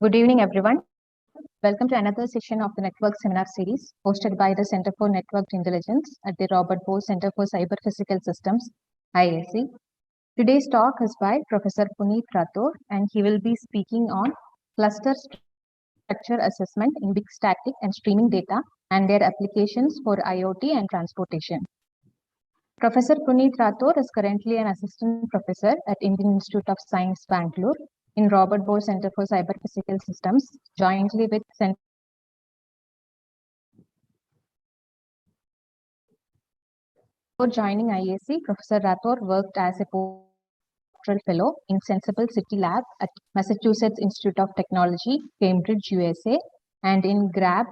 Good evening, everyone. Welcome to another session of the Network Seminar Series hosted by the Center for Networked Intelligence at the Robert Bohr Center for Cyber Physical Systems, IISc. Today's talk is by Professor Punit Rathore, and he will be speaking on cluster structure assessment in big static and streaming data and their applications for IoT and transportation. Professor Punit Rathore is currently an assistant professor at Indian Institute of Science, Bangalore, in Robert Bohr Center for Cyber Physical Systems, jointly with Center. Before joining IISc, Professor Rathore worked as a postdoctoral fellow in Ensemble City Lab at Massachusetts Institute of Technology, Cambridge, USA, and in GRAB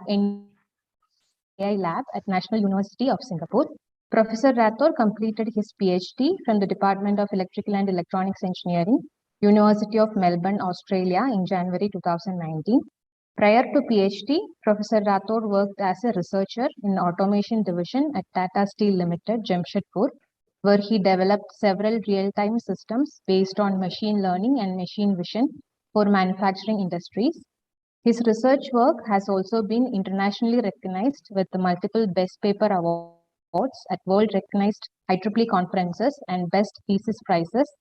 AI Lab at National University of Singapore. Professor Rathore completed his PhD from the Department of Electrical and Electronics Engineering, University of Melbourne, Australia in January 2019. Prior to PhD, Professor Rathore worked as a researcher in Automation Division at Tata Steel Limited, Jamshedpur, where he developed several real-time systems based on machine learning and machine vision for manufacturing industries. His research work has also been internationally recognized with the multiple Best Paper Awards at world-recognized IEEE conferences and Best Thesis Prizes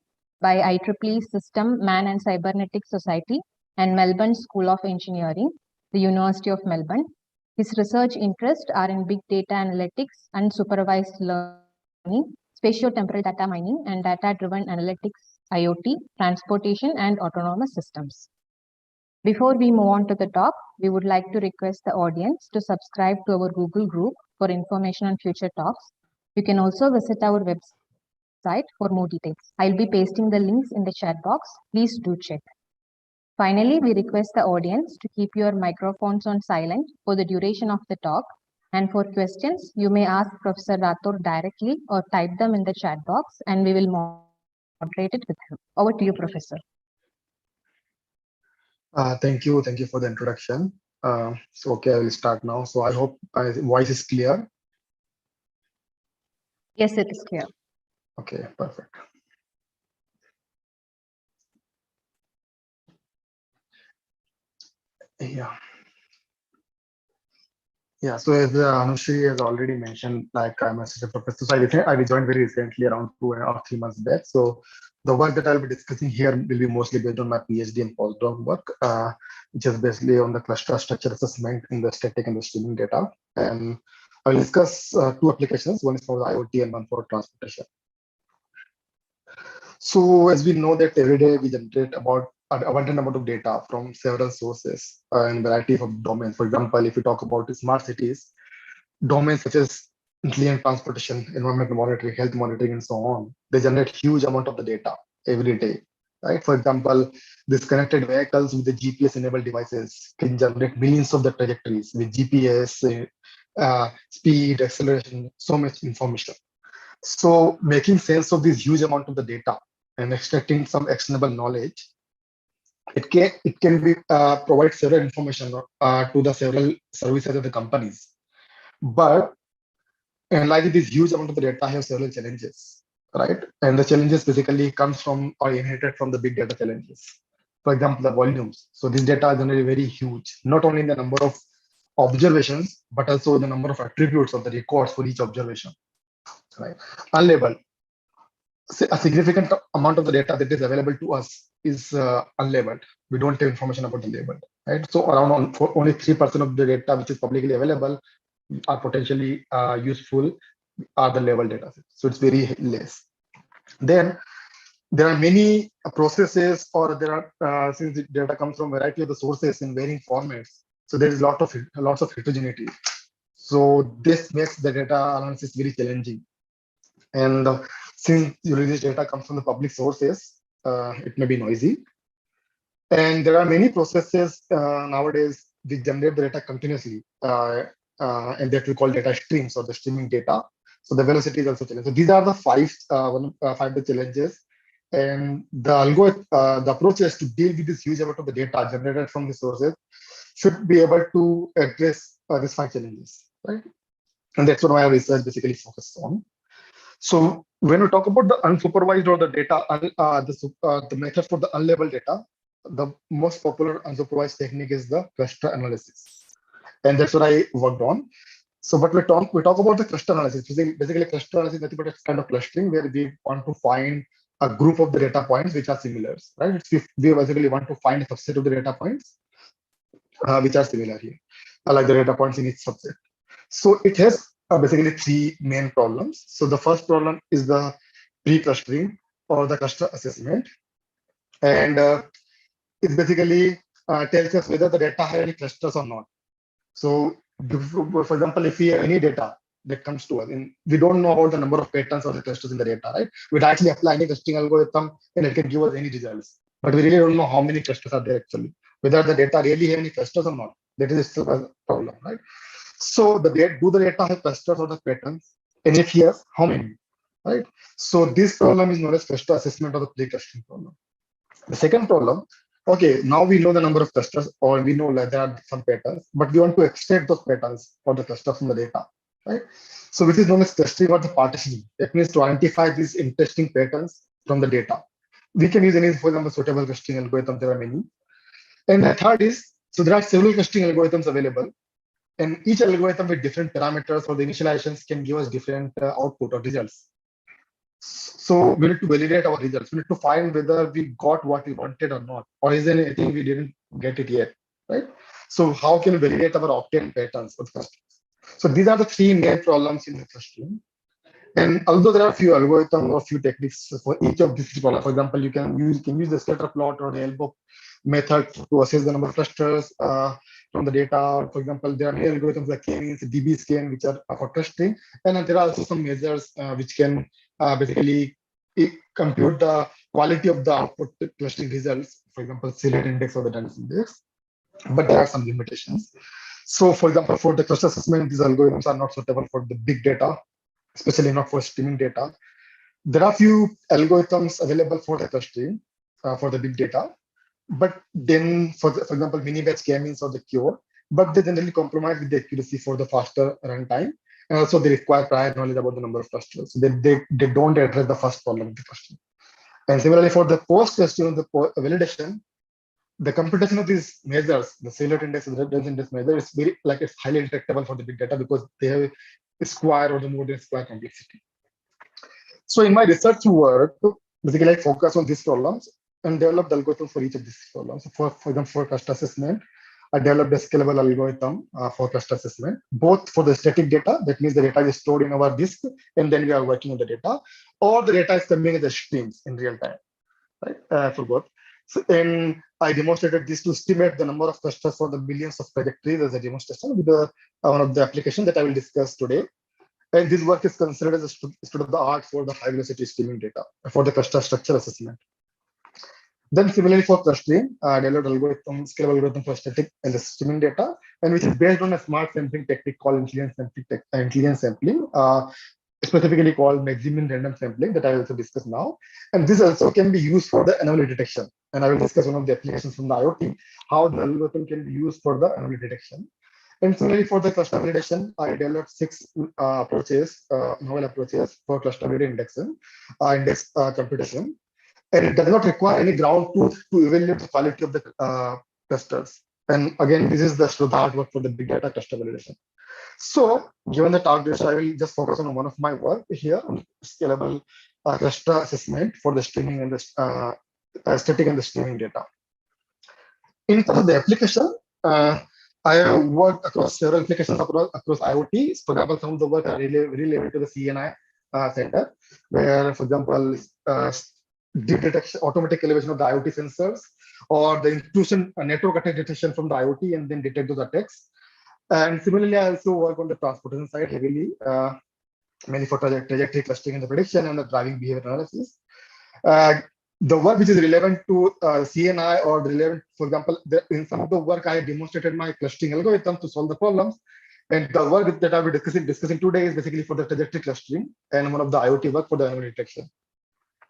by IEEE System, Man and Cybernetic Society and Melbourne School of Engineering, the University of Melbourne. His research interests are in big data analytics, unsupervised learning, spatio-temporal data mining, and data-driven analytics, IoT, transportation, and autonomous systems. Before we move on to the talk, we would like to request the audience to subscribe to our Google group for information on future talks. You can also visit our website for more details. I'll be pasting the links in the chat box. Please do check. Finally, we request the audience to keep your microphones on silent for the duration of the talk. And for questions, you may ask Professor Rathore directly or type them in the chat box and we will moderate it with him. Over to you, Professor. Thank you for the introduction. So okay, I will start now. So I hope my voice is clear. Yes, it is clear. Okay, perfect. Yeah. So as Anushri has already mentioned, like I'm a assistant professor, so I joined very recently, around 2 or 3 months back. So the work that I'll be discussing here will be mostly based on my PhD and postdoc work, which is basically on the cluster structure assessment in the static and the streaming data. And I'll discuss 2 applications. One is for the IoT and one for transportation. So as we know that every day we generate about an abundant amount of data from several sources in a variety of domains. For example, if we talk about smart cities, domains such as intelligent transportation, environmental monitoring, health monitoring, and so on, they generate huge amount of the data every day, right? For example, these connected vehicles with the GPS-enabled devices can generate millions of the trajectories with GPS, speed, acceleration, so much information. So making sense of this huge amount of the data and extracting some actionable knowledge, it can be provide several information to the several services of the companies. But analyzing this huge amount of the data have several challenges, right? And the challenges basically comes from or inherited from the big data challenges. For example, the volumes. So this data is generally very huge, not only in the number of observations, but also the number of attributes of the records for each observation, right? Unlabeled. A significant amount of the data that is available to us is unlabeled. We don't have information about the label, right? So around only 3% of the data which is publicly available are potentially useful are the labeled data sets. So it's very less. Then there are many processes, or there are since the data comes from a variety of the sources in varying formats, so there is lots of heterogeneity. So this makes the data analysis very challenging. And since this data comes from the public sources, it may be noisy. And there are many processes nowadays which generate the data continuously, and that we call data streams or the streaming data. So the velocity is also challenging. So these are the five the challenges. And the approaches to deal with this huge amount of the data generated from the sources should be able to address these 5 challenges, right? And that's what my research basically focuses on. So when we talk about the unsupervised or the data, the method for the unlabeled data, the most popular unsupervised technique is the cluster analysis, and that's what I worked on. So, but we talk about the cluster analysis. Basically, cluster analysis is nothing but it's kind of clustering where we want to find a group of the data points which are similar, right? We basically want to find a subset of the data points which are similar here, like the data points in each subset. So it has basically three main problems. So the first problem is the pre-clustering or the cluster assessment, and it basically tells us whether the data have any clusters or not. So, for example, if we have any data that comes to us, and we don't know about the number of patterns or the clusters in the data, right? We'd actually apply any clustering algorithm and it can give us any results. But we really don't know how many clusters are there actually, whether the data really have any clusters or not. That is still a problem, right? So, do the data have clusters or the patterns? And if yes, how many? Right? So, this problem is known as cluster assessment or the pre-clustering problem. The second problem, okay, now we know the number of clusters or we know that there are some patterns, but we want to extract those patterns or the clusters from the data, right? So which is known as clustering or the partitioning. That means to identify these interesting patterns from the data. We can use any, for example, suitable clustering algorithm, there are many. And the third is, so there are several clustering algorithms available, and each algorithm with different parameters or the initializations can give us different output or results. So we need to validate our results. We need to find whether we got what we wanted or not, or is there anything we didn't get it yet, right? So how can we validate our obtained patterns for the customers? So these are the three main problems in the clustering. And although there are a few algorithms or few techniques for each of these problems, for example, you can use the scatter plot or the elbow method to assess the number of clusters from the data. For example, there are many algorithms like k-means, db-scan, which are for clustering, and then there are also some measures which can basically compute the quality of the output clustering results. For example, Similarity index or the density index, but there are some limitations. So, for example, for the cluster assessment, these algorithms are not suitable for the big data, especially not for streaming data. There are few algorithms available for the clustering for the big data, but then, for example, mini batch k-means or the cure, but they generally compromise with the accuracy for the faster runtime, and also they require prior knowledge about the number of clusters. So they don't address the first problem of the clustering. And similarly, for the post-clustering, the validation, the computation of these measures, the Similarity index and the density index measure, is very like it's highly intractable for the big data because they have a square or the more than square complexity. So in my research work, basically I focus on these problems and develop the algorithm for each of these problems. So for example, for cluster assessment, I developed a scalable algorithm for cluster assessment, both for the static data, that means the data is stored in our disk, and then we are working on the data, or the data is coming as the streams in real time, right? For both. So, and I demonstrated this to estimate the number of clusters for the millions of trajectories as a demonstration with one of the applications that I will discuss today. And this work is considered as a state of the art for the high velocity streaming data for the cluster structure assessment. Then similarly for clustering, I developed scalable algorithm for static and the streaming data, and which is based on a smart sampling technique called intelligence sampling, specifically called Maximin random sampling that I also discuss now. And this also can be used for the anomaly detection. And I will discuss one of the applications from the IoT, how the algorithm can be used for the anomaly detection. And similarly for the cluster validation, I developed six novel approaches for cluster validation, index computation. And it does not require any ground truth to evaluate the quality of the clusters. And again, this is the hard work for the big data cluster validation. So, given the talk duration, I will just focus on one of my work here, scalable cluster assessment for the streaming and the static and the streaming data. In terms of the application, I have worked across several applications across IoT. For example, some of the work are related to the CNI center, where, for example, deep detection, automatic elevation of the IoT sensors, or the intrusion network attack detection from the IoT and then detect those attacks. And similarly, I also work on the transportation side heavily, mainly for trajectory clustering and the prediction and the driving behavior analysis. The work which is relevant to CNI or relevant, for example, in some of the work I demonstrated my clustering algorithm to solve the problems. And the work that I will be discussing today is basically for the trajectory clustering and one of the IoT work for the anomaly detection.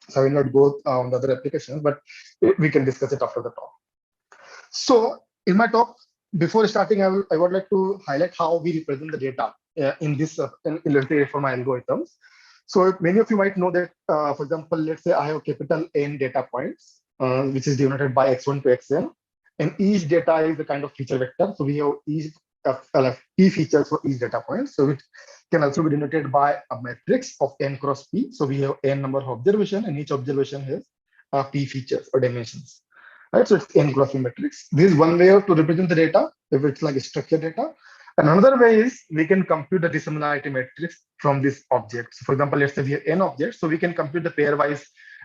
So I will not go on the other applications, but we can discuss it after the talk. So in my talk, before starting, I would like to highlight how we represent the data in this for my algorithms. So many of you might know that, for example, let's say I have capital N data points, which is denoted by x1 to xn. And each data is a kind of feature vector. So we have each p features for each data point. So it can also be denoted by a matrix of n cross p. So we have n number of observation, and each observation has p features or dimensions. Right, so it's n cross p matrix. This is one way to represent the data if it's like a structured data. And another way is we can compute the dissimilarity matrix from this object. So for example, let's say we have n objects, so we can compute the pairwise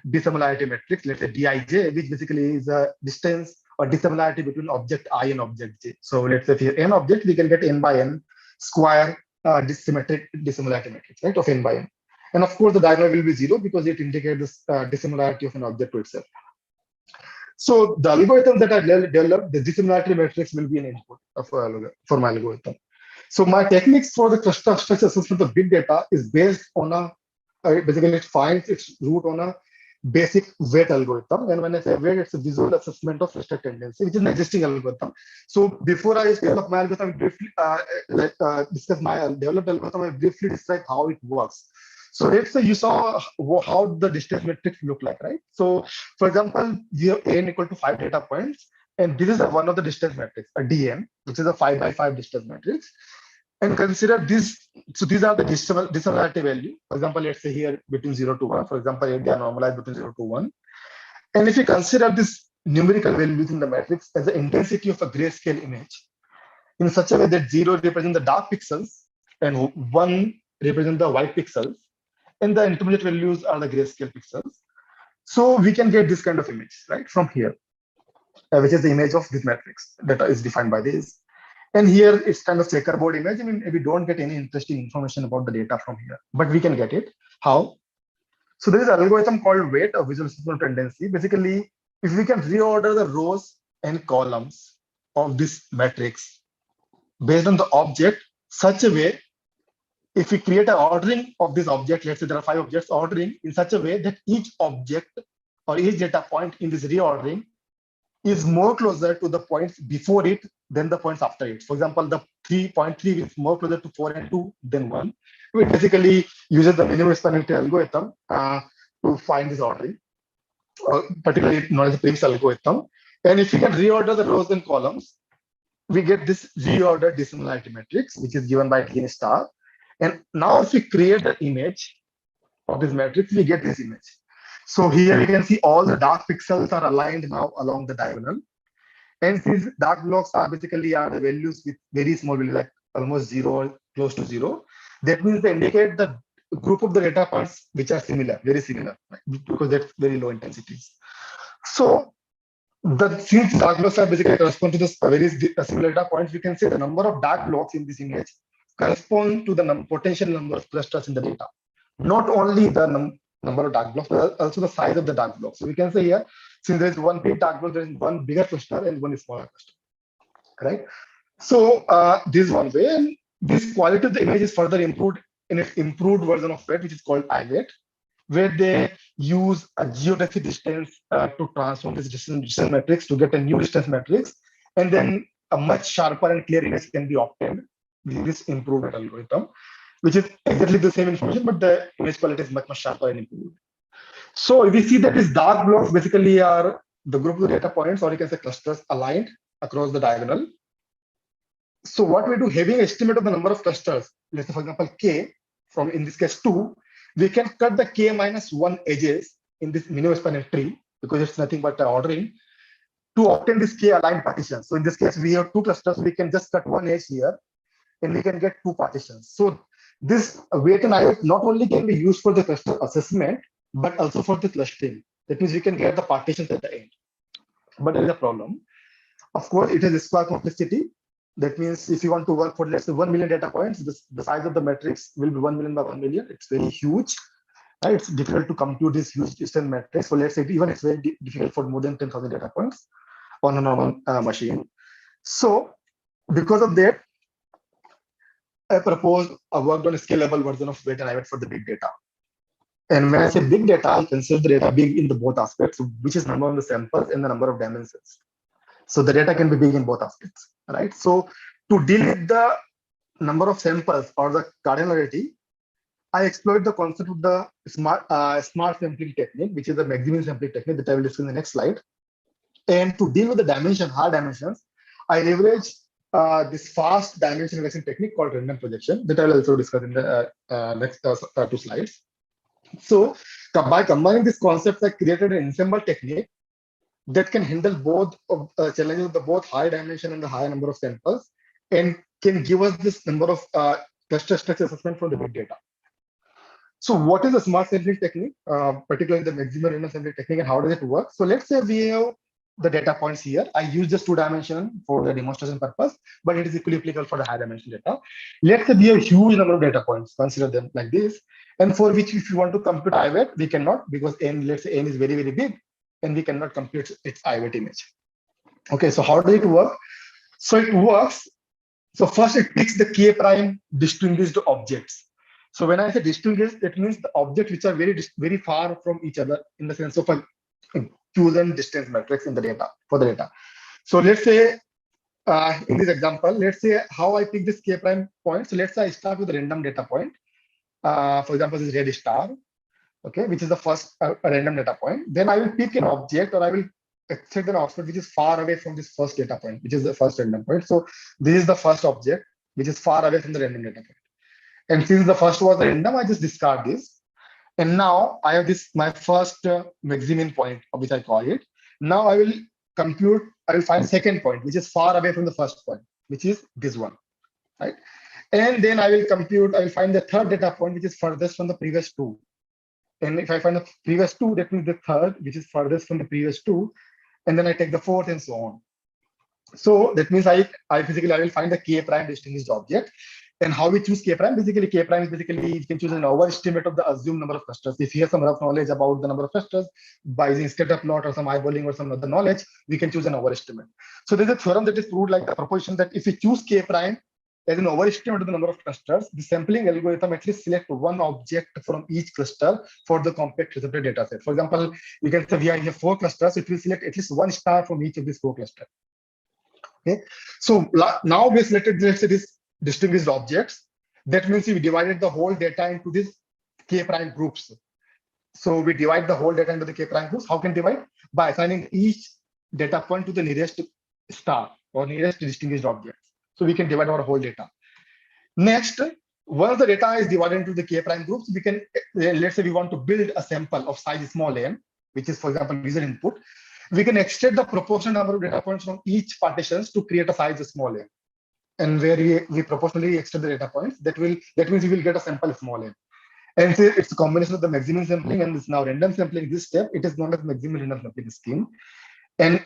dissimilarity matrix, let's say Dij, which basically is a distance or dissimilarity between object I and object j. So let's say if you have n object, we can get n by n square dissimilarity matrix, right, of n by n. And of course, the diagonal will be 0 because it indicates the dissimilarity of an object to itself. So the algorithm that I developed, the dissimilarity matrix will be an input for my algorithm. So my techniques for the cluster structure assessment of big data is based on basically it finds its root on a basic weight algorithm. And when I say weight, it's a visual assessment of cluster tendency, which is an existing algorithm. So before I develop my algorithm, briefly discuss my developed algorithm, I briefly describe how it works. So let's say you saw how the distance matrix look like, right? So for example, we have n equal to 5 data points, and this is one of the distance matrix, a dn, which is a 5 by 5 distance matrix. And consider this. So these are the dissimilarity value. For example, let's say here between 0 to 1. For example, here they are normalized between 0 to 1. And if you consider this numerical value within the matrix as the intensity of a grayscale image, in such a way that 0 represents the dark pixels and 1 represents the white pixels, and the intermediate values are the grayscale pixels. So we can get this kind of image, right, from here, which is the image of this matrix that is defined by this. And here it's kind of checkerboard image. I mean, we don't get any interesting information about the data from here, but we can get it. How? So there is an algorithm called weight or visual assessment tendency. Basically, if we can reorder the rows and columns of this matrix based on the object such a way, if we create an ordering of this object, let's say there are 5 objects, ordering in such a way that each object or each data point in this reordering is more closer to the points before it than the points after it. For example, the 3.3 is more closer to 4 and 2 than 1. We basically uses the minimum spanning tree algorithm to find this ordering, particularly known as the Prim's algorithm. And if we can reorder the rows and columns, we get this reordered dissimilarity matrix, which is given by T star. And now if we create the image of this matrix, we get this image. So here you can see all the dark pixels are aligned now along the diagonal. And these dark blocks are basically the values with very small value, like almost 0 or close to 0. That means they indicate the group of the data points which are similar, very similar, right? Because that's very low intensities. So since dark blocks are basically correspond to the very similar data points, we can say the number of dark blocks in this image correspond to the potential number of clusters in the data. Not only the number of dark blocks, but also the size of the dark blocks. So we can say here, since there is one big dark block, there is one bigger cluster and one smaller cluster, right? So this is one way, and this quality of the image is further improved in an improved version of it, which is called iVAT, where they use a geodesic distance to transform this distance matrix to get a new distance matrix, and then a much sharper and clear image can be obtained with this improved algorithm, which is exactly the same information, but the image quality is much sharper and improved. So we see that these dark blocks basically are the group of data points, or you can say clusters, aligned across the diagonal. So what we do, having estimate of the number of clusters, let's say for example k, from in this case 2, we can cut the k minus 1 edges in this minimum spanning tree, because it's nothing but ordering, to obtain this k aligned partitions. So in this case, we have 2 clusters, we can just cut 1 edge here, and we can get 2 partitions. So this weight and iVAT not only can be used for the cluster assessment, but also for the clustering. That means we can get the partitions at the end. But there is a problem. Of course, it has a square complexity. That means if you want to work for, let's say, 1 million data points, the size of the matrix will be 1 million by 1 million. It's very huge. Right? It's difficult to compute this huge distance matrix. So let's say even it's very difficult for more than 10,000 data points on a normal machine. So because of that, I proposed a worked on a scalable version of weight and iVAT for the big data. And when I say big data, I consider the data big in the both aspects, which is number of the samples and the number of dimensions. So the data can be big in both aspects, right? So to deal with the number of samples or the cardinality, I explored the concept of the smart sampling technique, which is the Maximin sampling technique that I will discuss in the next slide. And to deal with the hard dimensions, I leverage this fast dimension reduction technique called random projection that I will also discuss in the next 2 slides. So by combining these concepts, I created an ensemble technique that can handle both of challenges of the both high dimension and the high number of samples, and can give us this number of cluster structure assessment from the big data. So what is a smart sampling technique, particularly the maximum random sampling technique, and how does it work? So let's say we have the data points here. I use just 2-dimension for the demonstration purpose, but it is equally applicable for the high dimension data. Let's say we have a huge number of data points, consider them like this, and for which if you want to compute iVAT, we cannot, because n, let's say n is very, very big, and we cannot compute its iVAT image. Okay, so how does it work? So it works. So first it takes the k prime distinguished objects. So when I say distinguished, that means the objects which are very far from each other in the sense of a chosen distance matrix in the data for the data. So let's say in this example, let's say how I pick this k prime point. So let's say I start with a random data point. For example, this red star, okay, which is the first random data point. Then I will pick an object, or I will extract an output which is far away from this first data point, which is the first random point. So this is the first object which is far away from the random data point. And since the first was random, I just discard this. And now I have this my first Maximin point, which I call it. Now I will find second point, which is far away from the first point, which is this one, right? And then I will find the third data point, which is furthest from the previous two. And if I find the previous two, that means the third, which is furthest from the previous two. And then I take the fourth and so on. So that means I will find the k prime distinguished object. And how we choose k prime? Basically, k prime is basically you can choose an overestimate of the assumed number of clusters. If you have some rough knowledge about the number of clusters by using scatter plot or some eyeballing or some other knowledge, we can choose an overestimate. So there's a theorem that is proved like the proposition that if we choose k prime as an overestimate of the number of clusters, the sampling algorithm at least select one object from each cluster for the compact receptor data set. For example, you can say we have 4 clusters, it will select at least 1 star from each of these 4 clusters. Okay, so now we selected, let's say, these distinguished objects. That means we divided the whole data into these k prime groups. So we divide the whole data into the k prime groups. How can we divide? By assigning each data point to the nearest star or nearest distinguished object. So we can divide our whole data. Next, once the data is divided into the k prime groups, we can, let's say we want to build a sample of size small n, which is, for example, user input. We can extract the proportional number of data points from each partitions to create a size small n. And where we proportionally extend the data points, that means we will get a sample small n. And so it's a combination of the Maximin sampling and this now random sampling. This step, it is known as Maximin random sampling scheme. And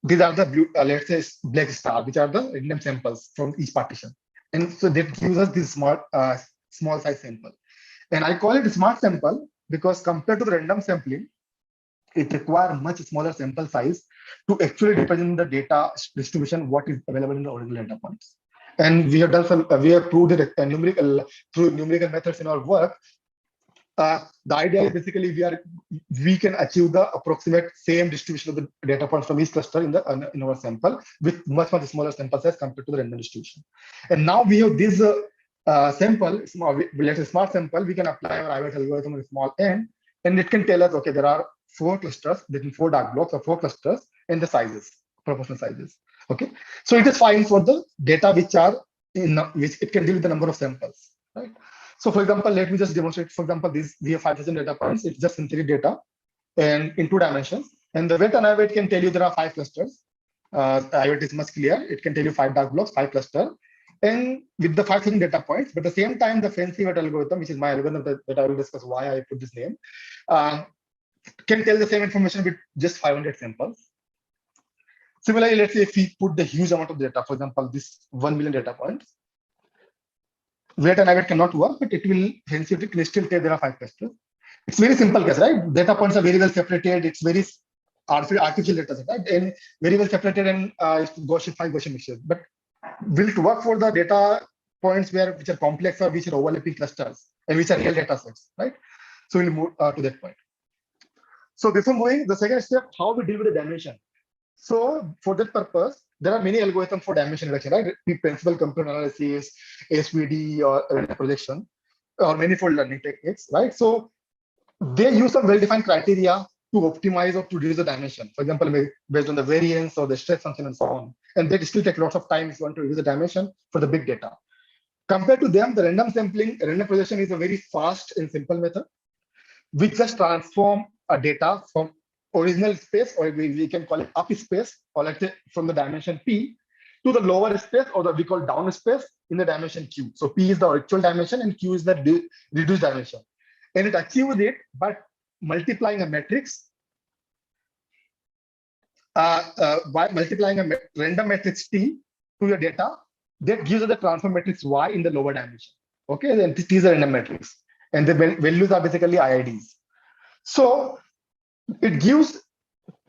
these are the blue, let's say black star, which are the random samples from each partition. And so that gives us this small size sample. And I call it smart sample because compared to the random sampling, it requires much smaller sample size to actually represent the data distribution what is available in the original data points. And we have done we have proved it through numerical methods in our work. The idea is basically we can achieve the approximate same distribution of the data points from each cluster in our sample with much smaller sample size compared to the random distribution. And now we have this sample, let's say smart sample. We can apply our iVAT algorithm with small n, and it can tell us, okay, there are 4 clusters, between 4 dark blocks or 4 clusters, and the sizes, proportional sizes. Okay, so it is fine for the data which are in which it can deal with the number of samples, right? So for example, let me just demonstrate. For example, we have 5,000 data points. It's just synthetic data and in 2 dimensions. And the weight and iVAT can tell you there are 5 clusters. iVAT is much clear. It can tell you 5 dark blocks, 5 clusters. And with the 5,000 data points, but at the same time, the FensiVAT algorithm, which is my algorithm that I will discuss why I put this name, can tell the same information with just 500 samples. Similarly, let's say if we put the huge amount of data, for example, this 1 million data points, weight and iVAT cannot work, but it will FensiVAT can still tell there are 5 clusters. It's very simple case, right? Data points are very well separated. It's very artificial data set, right? And very well separated, and it's Gaussian 5 Gaussian mixtures. But will it work for the data points which are complex or which are overlapping clusters and which are real data sets, right? So we'll move to that point. So before moving, the second step, how we deal with the dimension. So for that purpose, there are many algorithms for dimension reduction, right? Principal component analysis, SVD, or projection. or manifold learning techniques, right? So they use some well-defined criteria to optimize or to reduce the dimension. For example, based on the variance or the stress function and so on. And they still take lots of time if you want to reduce the dimension for the big data. Compared to them, the random sampling, random projection is a very fast and simple method. We just transform a data from original space, or we can call it up space, or let's say from the dimension P to the lower space, or the we call down space in the dimension Q. So P is the actual dimension and Q is the reduced dimension. And it achieves it by multiplying a matrix by multiplying a random matrix T to your data that gives us the transform matrix Y in the lower dimension. Okay, then T is a random matrix, and the values are basically IIDs. So it gives,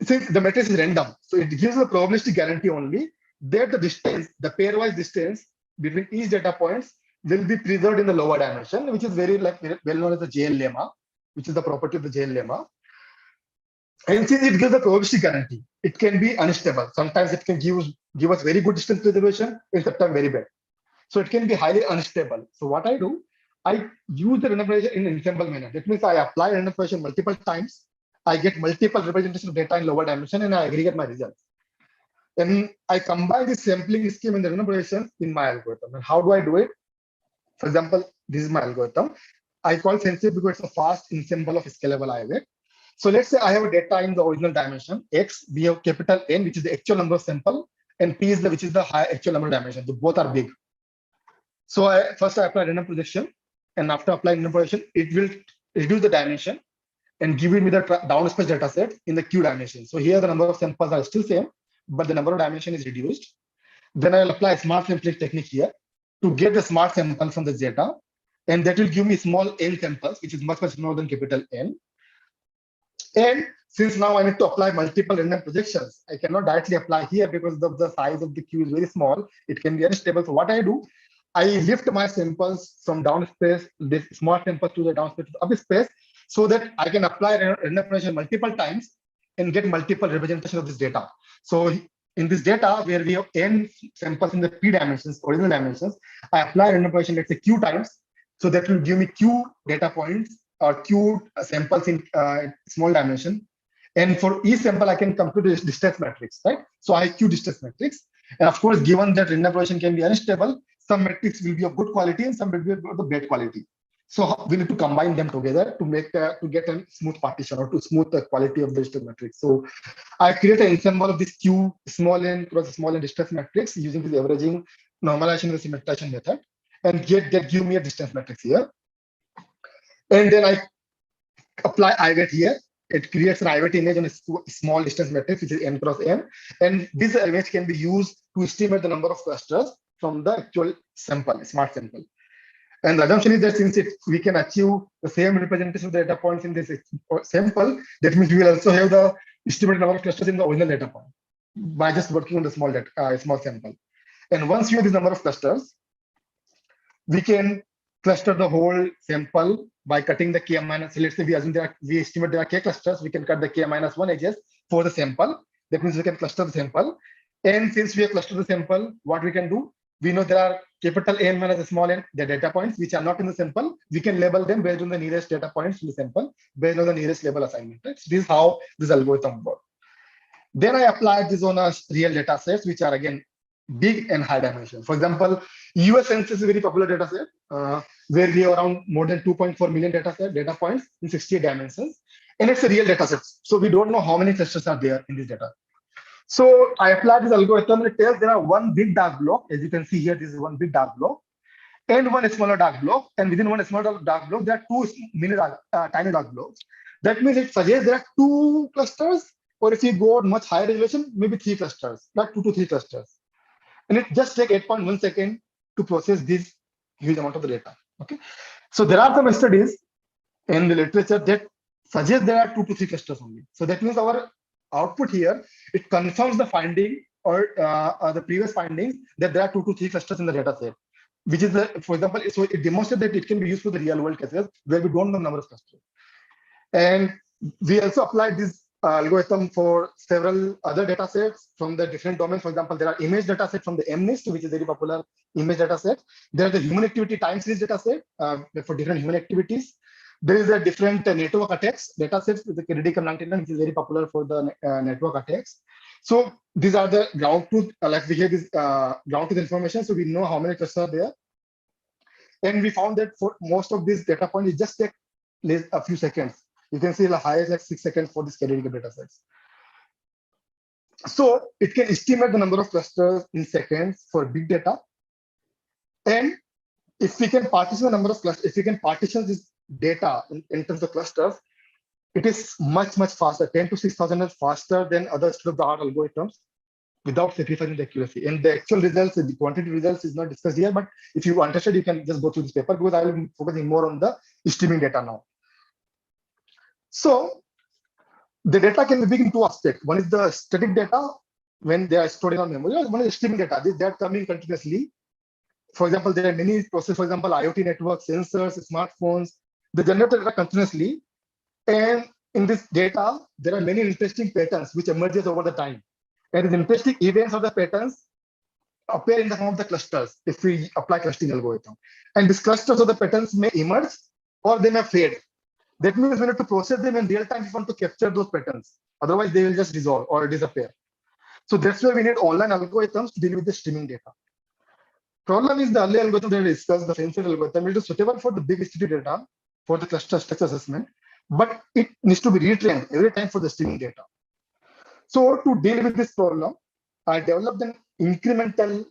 since the matrix is random, so it gives a probabilistic guarantee only that the distance, the pairwise distance between each data points will be preserved in the lower dimension, which is very well known as the JL lemma, which is the property of the JL lemma. And since it gives a probabilistic guarantee, it can be unstable. Sometimes it can give us very good distance preservation, and sometimes very bad. So it can be highly unstable. So what I do, I use the randomization in ensemble manner. That means I apply randomization multiple times. I get multiple representation of data in lower dimension, and I aggregate my results. And I combine this sampling scheme and the randomization in my algorithm. And how do I do it? For example, this is my algorithm. I call FensiVAT because it's a fast ensemble of scalable iVAT. So let's say I have a data in the original dimension X. We have capital N, which is the actual number of sample, and P is which is the high actual number of dimension. So both are big. So first I apply random projection, and after applying random projection, it will reduce the dimension and give me the downspace data set in the Q dimension. So here the number of samples are still same, but the number of dimension is reduced. Then I'll apply a smart sampling technique here to get the smart sample from the data, and that will give me small n samples, which is much smaller than capital N. And since now I need to apply multiple random projections, I cannot directly apply here because the size of the Q is very small. It can be unstable. So what I do, I lift my samples from downspace, this small samples to the downspace to the upspace, so that I can apply random projection multiple times and get multiple representation of this data. So in this data, where we have n samples in the P dimensions, original dimensions, I apply random projection, let's say Q times. So that will give me Q data points or Q samples in small dimension. And for each sample, I can compute this distance matrix, right? So I Q distance matrix. And of course, given that random projection can be unstable, some metrics will be of good quality and some will be of the bad quality. So we need to combine them together to make to get a smooth partition or to smooth the quality of the distance matrix. So I create an ensemble of this Q small n cross small n distance matrix using this averaging normalization and symmetrization method, and give me a distance matrix here. And then I apply iVAT here. It creates an iVAT image on a small distance matrix, which is n cross n. And this image can be used to estimate the number of clusters from the actual sample, smart sample. And the assumption is that since we can achieve the same representation of the data points in this sample, that means we will also have the estimated number of clusters in the original data point by just working on the small sample. And once you have this number of clusters, we can cluster the whole sample by cutting the k minus. Let's say we assume we estimate there are k clusters, we can cut the k minus 1 edges for the sample. That means we can cluster the sample. And since we have clustered the sample, what we can do, we know there are capital N minus small n, the data points which are not in the sample. We can label them based on the nearest data points in the sample, based on the nearest label assignment. Right? So this is how this algorithm works. Then I applied this on a real data sets, which are again big and high dimension. For example, US Census is a very popular data set where we have around more than 2.4 million data points in 68 dimensions. And it's a real data set. So we don't know how many clusters are there in this data. So I applied this algorithm, and it tells there are one big dark block. As you can see here, this is one big dark block and one smaller dark block. And within one smaller dark block, there are two tiny dark blocks. That means it suggests there are two clusters, or if you go much higher resolution, maybe three clusters, like 2 to 3 clusters. And it just takes 8.1 seconds to process this huge amount of the data. Okay, so there are some studies in the literature that suggest there are 2 to 3 clusters only. So that means our output here, it confirms the finding or the previous findings that there are 2 to 3 clusters in the data set, which is for example, so it demonstrates that it can be used for the real world cases where we don't know the number of clusters. And we also applied this algorithm for several other data sets from the different domains. For example, there are image data set from the MNIST, which is a very popular image data set. There are the human activity time series data set for different human activities. There is a different network attacks data sets with the critical 99, which is very popular for the network attacks. So these are the ground truth, like we have this ground truth information. So we know how many clusters are there. And we found that for most of these data points, it just takes a few seconds. You can see the highest like 6 seconds for these theoretical data sets. So it can estimate the number of clusters in seconds for big data. And if we can partition the number of clusters, if we can partition this data in terms of clusters, it is much, much faster, 10 to 6,000 times faster than other state-of-the-art algorithms without sacrificing the accuracy. And the actual results, the quantity results is not discussed here, but if you are interested, you can just go through this paper because I will be focusing more on the streaming data now. So the data can be big in two aspects. One is the static data when they are stored in our memory, or one is streaming data. They are coming continuously. For example, there are many processes, for example, IoT networks, sensors, smartphones, they generate data continuously. And in this data, there are many interesting patterns which emerges over the time. And the interesting events of the patterns appear in the form of the clusters if we apply clustering algorithm. And these clusters of the patterns may emerge or they may fade. That means we need to process them in real time if we want to capture those patterns. Otherwise, they will just dissolve or disappear. So that's why we need online algorithms to deal with the streaming data. Problem is the early algorithm that we discussed, the FensiVAT algorithm, it is suitable for the big history data for the cluster structure assessment, but it needs to be retrained every time for the streaming data. So to deal with this problem, I developed an incremental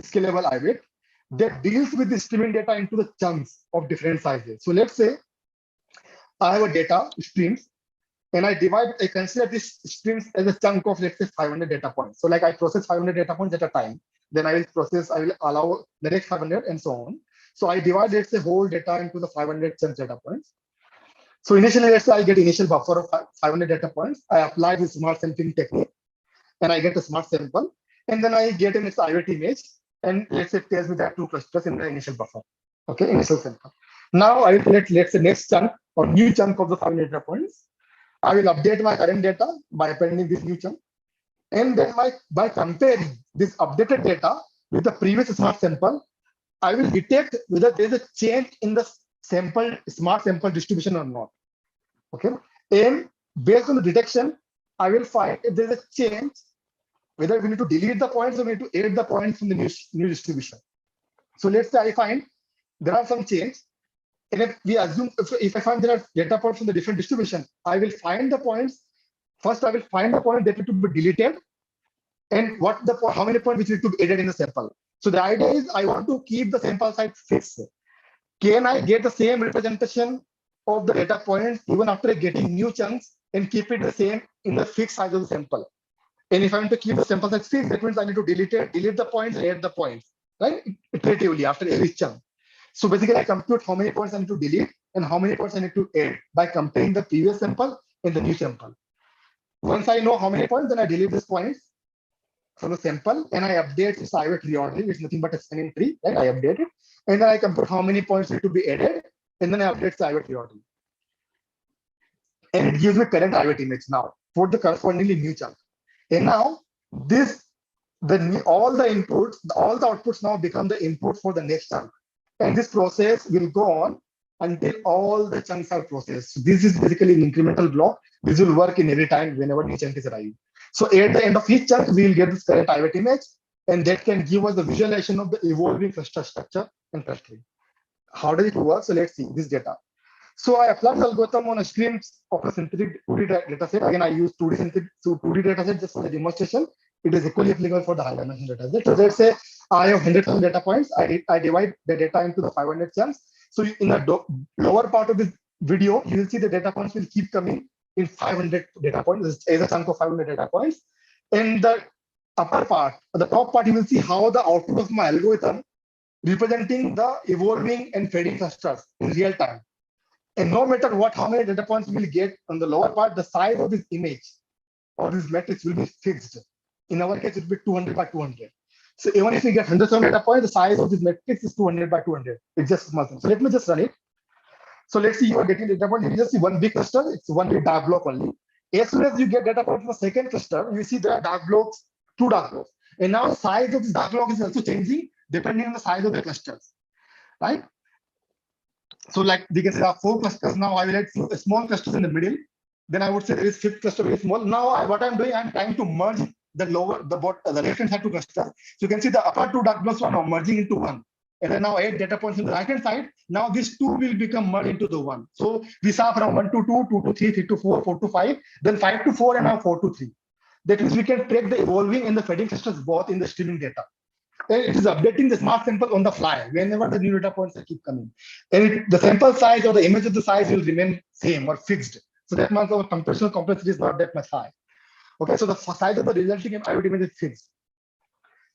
scalable iVAT that deals with the streaming data into the chunks of different sizes. So let's say I have a data streams and I consider this streams as a chunk of, let's say, 500 data points. So like I process 500 data points at a time. Then I will allow the next 500 and so on. So I divide, let's say, whole data into the 500 chunk data points. So initially, let's say I get initial buffer of 500 data points. I apply the smart sampling technique and I get a smart sample. And then I get an IoT image. And let's say it tells me that 2 clusters in the initial buffer. Okay, initial sample. Now I will select, let's say, next chunk or new chunk of the 500 data points. I will update my current data by appending this new chunk. And then by comparing this updated data with the previous smart sample, I will detect whether there is a change in the smart sample distribution or not. Okay. And based on the detection, I will find if there is a change, whether we need to delete the points or we need to add the points from the new distribution. So let's say I find there are some change. And if we assume, if I find there are data points from the different distribution, I will find the points. First, I will find the point that need to be deleted and how many points which need to be added in the sample. So the idea is I want to keep the sample size fixed. Can I get the same representation of the data points even after getting new chunks and keep it the same in the fixed size of the sample? And if I want to keep the sample size fixed, that means I need to delete the points, add the points, right? Iteratively after every chunk. So basically, I compute how many points I need to delete and how many points I need to add by comparing the previous sample and the new sample. Once I know how many points, then I delete these points from the sample and I update this iVAT reordering. It's nothing but a spanning tree, right? I update it and then I compute how many points need to be added and then I update the iVAT reordering. And it gives me current iVAT image now for the correspondingly new chunk. And now all the outputs now become the input for the next chunk. And this process will go on until all the chunks are processed. So this is basically an incremental block. This will work in every time whenever new chunk is arriving. So at the end of each chunk, we will get this current iVAT image, and that can give us the visualization of the evolving cluster structure and clustering. How does it work? So let's see this data. So I applied the algorithm on a streams of a synthetic 2D data set. Again, I use 2D data set just for the demonstration. It is equally applicable for the high dimension data set. So let's say I have 100,000 data points. I divide the data into the 500 chunks. So in the lower part of this video, you will see the data points will keep coming in 500 data points as a chunk of 500 data points. In the upper part, the top part, you will see how the output of my algorithm representing the evolving and fading clusters in real time. And no matter how many data points we will get on the lower part, the size of this image or this matrix will be fixed. In our case, it will be 200 by 200. So even if we get 100,000 data points, the size of this matrix is 200 by 200. It's just small. So let me just run it. So let's see, you are getting data point. You just see one big cluster. It's one big dark block only. As soon as you get data point from the second cluster, you see there are dark blocks, two dark blocks. And now the size of this dark block is also changing depending on the size of the clusters, right? So like we can say there are four clusters. Now I will add small clusters in the middle. Then I would say there is fifth cluster very small. Now what I'm doing, I'm trying to merge the left hand side two clusters. So you can see the upper two dark blocks are now merging into one. And then now 8 data points on the right hand side. Now these two will become merged into the one. So we saw from 1 to 2, 2 to 3, 3 to 4, 4 to 5, then 5 to 4, and now 4 to 3. That means we can track the evolving and the fading clusters both in the streaming data. And it is updating the smart sample on the fly whenever the new data points keep coming. And the sample size or the image of the size will remain same or fixed. So that means our computational complexity is not that much high. Okay, so the size of the resulting IoT image is fixed.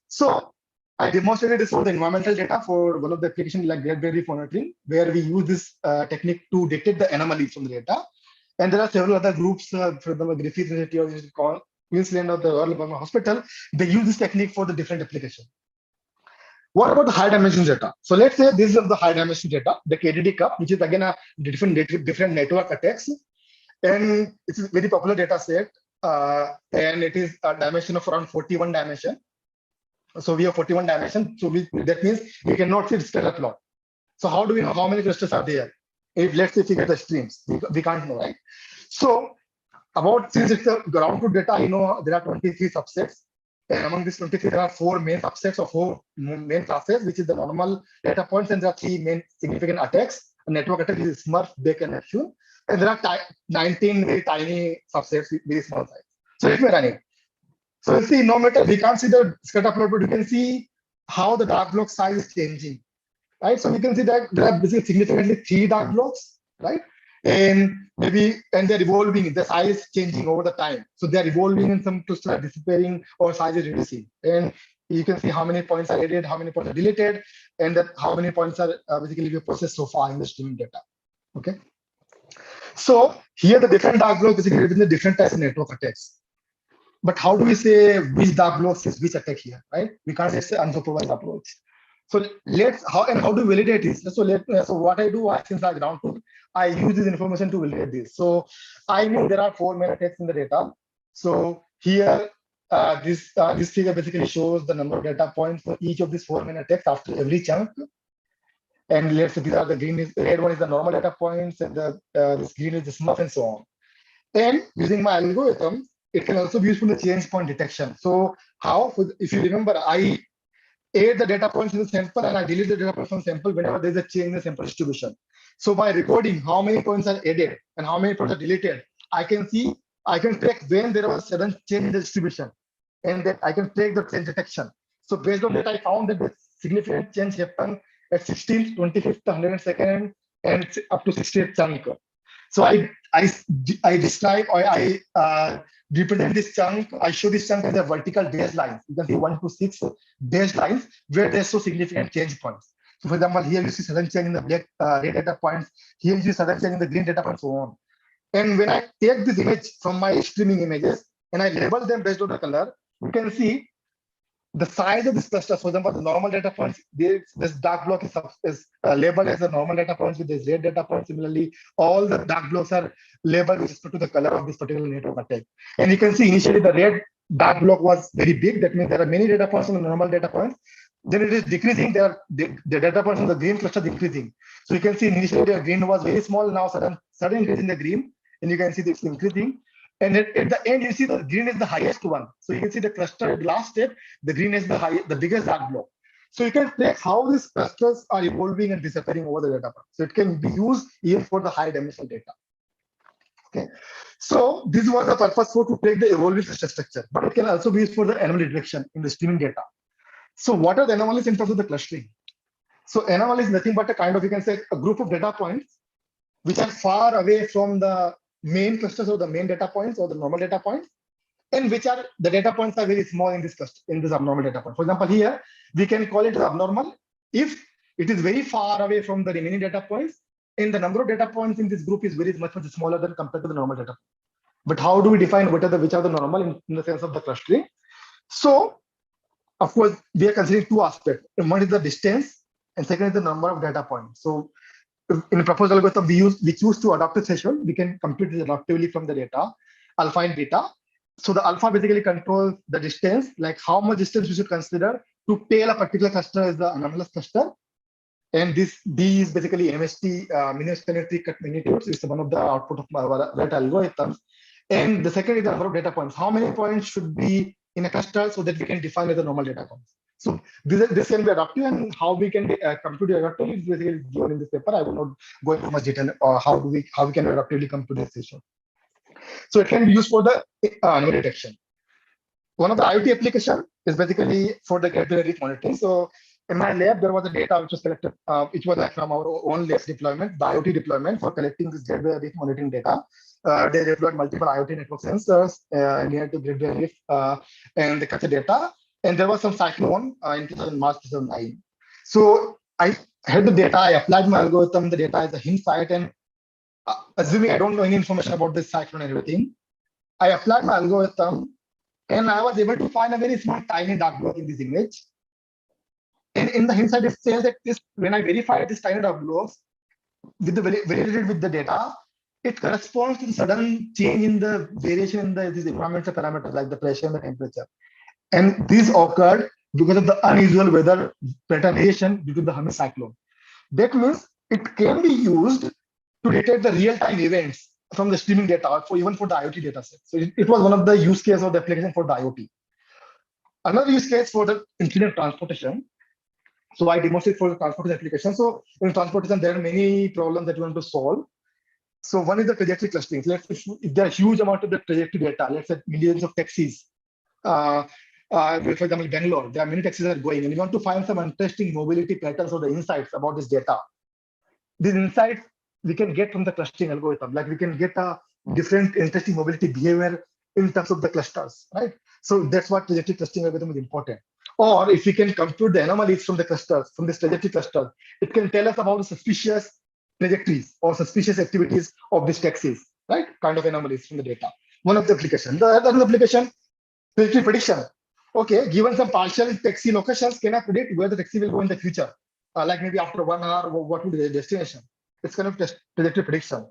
So I demonstrated this for the environmental data for one of the applications like Great monitoring, where we use this technique to detect the anomalies from the data. And there are several other groups, for example, Griffith University or Queensland or the Royal Alabama Hospital, they use this technique for the different applications. What about the high dimension data? So let's say this is the high dimension data, the KDD cup, which is again a different network attacks. And it's a very popular data set. And it is a dimension of around 41 dimension. So we have 41 dimensions. So that means we cannot see the scalar plot. So how do we know how many clusters are there? If let's say if you get the streams, we can't know, right? So since it's a ground truth data, I know there are 23 subsets. And among these 23, there are 4 main subsets or 4 main classes, which is the normal data points, and there are 3 main significant attacks. A network attack is Smurf, Beck, and Neptune. And there are 19 very tiny subsets with very small size. So let me run it. So you see, no matter we can't see the scatter plot, but you can see how the dark block size is changing, right? So we can see that there are basically significantly 3 dark blocks, right? And they're evolving, the size is changing over the time. So they're evolving and some clusters are disappearing or size is reducing. And you can see how many points are added, how many points are deleted, and that how many points are basically processed so far in the streaming data. Okay. So here the different dark blocks basically represent the different types of network attacks. But how do we say which dark blocks is which attack here, right? We can't just say unsupervised approach. So how do we validate this? So what I do, since I ground truth, I use this information to validate this. So I know there are 4 main attacks in the data. So here, this figure basically shows the number of data points for each of these 4 main attacks after every chunk. And let's say these are the red one is the normal data points, and this green is the Smurf, and so on. And using my algorithm, it can also be used for the change point detection. So if you remember, I add the data points in the sample and I delete the data points from sample whenever there's a change in the sample distribution. So by recording how many points are added and how many points are deleted, I can track when there was a sudden change in the distribution, and that I can track the change detection. So based on that, I found that the significant change happened at 16th, 25th, 102nd, and it's up to 60th chunk. So I describe or I represent this chunk. I show this chunk as a vertical dashed line. You can see 1 to 6 dashed lines where there's so significant change points. So for example, here you see sudden change in the black red data points. Here you see sudden change in the green data points, so on. And when I take this image from my streaming images and I label them based on the color, you can see the size of this cluster. For example, the normal data points, this dark block is labeled as a normal data points with this red data point. Similarly, all the dark blocks are labeled with respect to the color of this particular network attack. And you can see initially the red dark block was very big. That means there are many data points on the normal data points. Then it is decreasing. The data points on the green cluster decreasing. So you can see initially the green was very small. Now sudden increase in the green, and you can see it's increasing. And at the end, you see the green is the highest one. So you can see the cluster at the last step, the green is the biggest dark block. So you can track how these clusters are evolving and disappearing over the data point. So it can be used even for the high dimensional data. Okay. So this was the purpose to track the evolving cluster structure, but it can also be used for the anomaly detection in the streaming data. So what are the anomalies in terms of the clustering? So anomaly is nothing but a kind of, you can say, a group of data points which are far away from the main clusters or the main data points or the normal data points, and which are the data points are very small in this cluster, in this abnormal data point. For example, here we can call it abnormal if it is very far away from the remaining data points, and the number of data points in this group is much smaller than compared to the normal data. But how do we define which are the normal in the sense of the clustering? So of course we are considering 2 aspects. One is the distance, and second is the number of data points. So in proposed algorithm, we choose to adopt a threshold. We can compute this adaptively from the data. alpha and beta. So the alpha basically controls the distance, like how much distance we should consider to tail a particular cluster as the anomalous cluster. And this D is basically MST, minimum planetary cut magnitudes. It's one of the output of our red algorithms. And the second is the number of data points. How many points should be in a cluster so that we can define as the normal data points? So this can be adaptive, and how we can compute it adaptively is basically given in this paper. I will not go into much detail how we can adaptively compute this issue. So it can be used for the anomaly detection. One of the IoT application is basically for the gradual monitoring. So in my lab, there was a data which was collected, which was like from our own labs deployment, the IoT deployment for collecting this graded reef monitoring data. They deployed multiple IoT network sensors near to graded reef, and they captured data. And there was some cyclone in March 2009. So I had the data, I applied my algorithm, the data is a hint site, and assuming I don't know any information about this cyclone and everything, I applied my algorithm, and I was able to find a very small, tiny dark block in this image. And in the hint site, it says that this, when I verified this tiny dark blocks with the validated with the data, it corresponds to the sudden change in the variation in these environmental parameters like the pressure and the temperature. And this occurred because of the unusual weather pattern variation due to the Hermes cyclone. That means it can be used to detect the real-time events from the streaming data, even for the IoT data set. So it was one of the use case of the application for the IoT. Another use case for the intelligent transportation. So I demonstrate for the transportation application. So in transportation, there are many problems that you want to solve. So one is the trajectory clustering. Let's say if there are huge amount of the trajectory data, let's say millions of taxis. For example, Bangalore, there are many taxis that are going, and you want to find some interesting mobility patterns or the insights about this data. These insights we can get from the clustering algorithm. Like we can get a different interesting mobility behavior in terms of the clusters, right? So that's what trajectory clustering algorithm is important. Or if we can compute the anomalies from the clusters, from this trajectory cluster, it can tell us about the suspicious trajectories or suspicious activities of these taxis, right? Kind of anomalies from the data. One of the application. The other application, trajectory prediction. Okay, given some partial taxi locations, can I predict where the taxi will go in the future? Like maybe after 1 hour, what will be the destination? It's kind of trajectory prediction.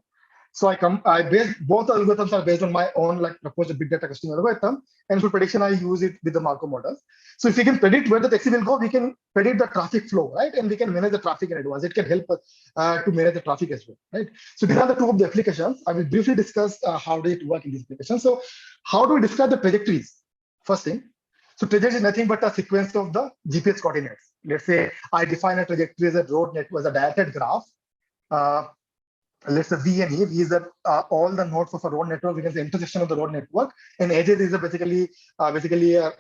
So I base both algorithms are based on my own like proposed big data clustering algorithm, and for prediction I use it with the Markov models. So if we can predict where the taxi will go, we can predict the traffic flow, right? And we can manage the traffic in advance. It can help us to manage the traffic as well, right? So these are the two of the applications. I will briefly discuss how does it work in these applications. So how do we describe the trajectories? First thing. So trajectory is nothing but a sequence of the GPS coordinates. Let's say I define a trajectory as a road network, as a directed graph. Let's say V and E. V is all the nodes of a road network, which is the intersection of the road network, and edges is basically a